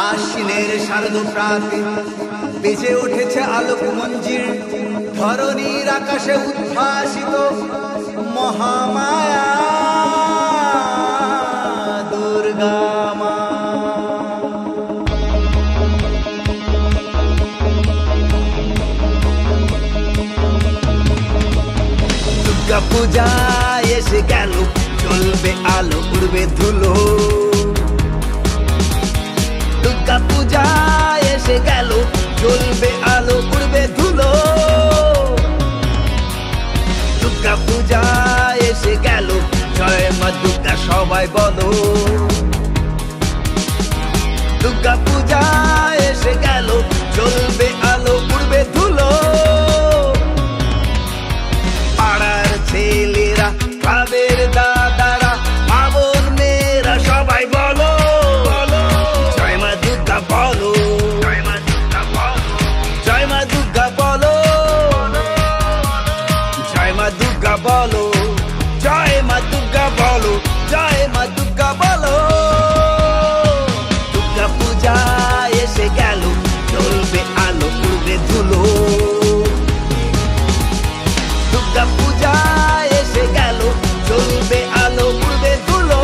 আশ্বিনের শারদ প্রাতে বেজে উঠেছে আলোক মঞ্জির, ধরণীর আকাশে উদ্ভাসিত মহামায়া দুর্গা মা। দুর্গা পূজা এসে গেল, চলবে আলো উড়বে ধুলো। দুর্গা পূজা এসে গেল, চলবে আলো উড়বে ধুলো। দুর্গা পূজা এসে গেল, জয় মা দুর্গা সবাই বলো। দুর্গা পূজা এসে গেল, চলবে আলো উড়বে ধুলো। পাড়ার ছেলেরা, ক্লাবের দাদারা, মা বোন মেয়েরা সবাই বলো জয় মা দুর্গা বলো, জয় মা দুর্গা বলো, জয় মা দুর্গা বলো, জয় মা দুর্গা বলো, জয় মা দুর্গা বলো, জয় মা দুর্গা বলো। দুর্গা পূজা এসে গেল, চলবে আলো উড়বে ধুলো। দুর্গা পূজা এসে গেল, চলবে আলো উড়বে ধুলো।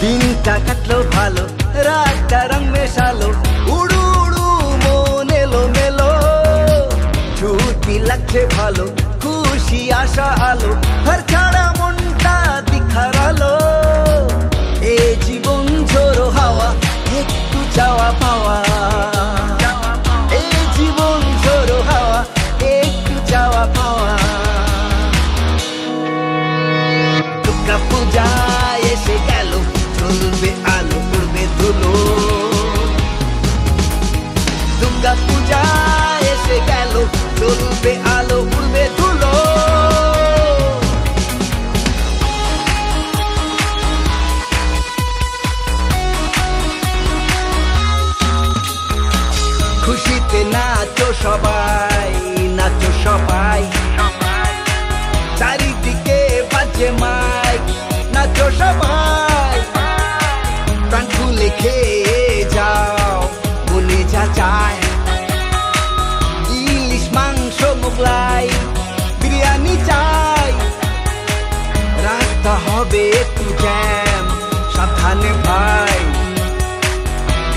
দিনটা কাটলো ভালো, রাতটা রং মেশালো, উড়ু উড়ু মন এলো মেলো। ছুটি লাগছে ভালো, খুশি আশা আলো, ঘর ছাড়া মনটা দিখারালো। এ জীবন ঝোড়ো হাওয়া, একটু চাওয়া পাওয়া। এ জীবন ঝোড়ো হাওয়া, একটু চাওয়া পাওয়া। দুর্গা পূজা এসে গেল, চলবে আলো উড়বে ধুলো। দুর্গা পূজা এসে গেল, চলবে আলো উড়বে ধুলো। খুশিতে নাচো সবাই, নাচো সবাই, চারিদিকে বাজে মাইক, নাচো সবাই। প্রাণ খুলে খেয়ে যাও, বলে যা চায়। ইলিশ মাংস মোগলাই বিরিয়ানি চাই। রাস্তা হবে একটু জ্যাম, সাবধানে ভাই।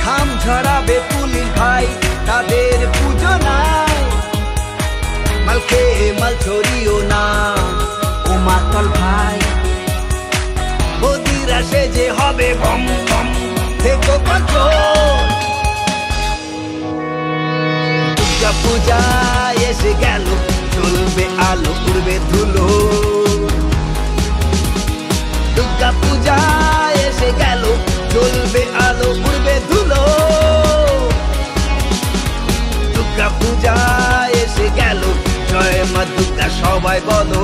ঘাম ঝরাবে পুলিশ ভাই, তাদের পুজো নাই। মাল খেয়ে মাল ছড়িও না, ও মাতাল ভাই। বদিরা সেজে হবে বম বম, দেখো কন্ট্রোল। দুর্গা পূজা এসে গেল, চলবে আলো উড়বে ধুলো। দুর্গা পূজা এসে গেল, চলবে আলো উড়বে ধুলো। দুর্গা পূজা এসে গেল, জয় মা দুর্গা সবাই বলো।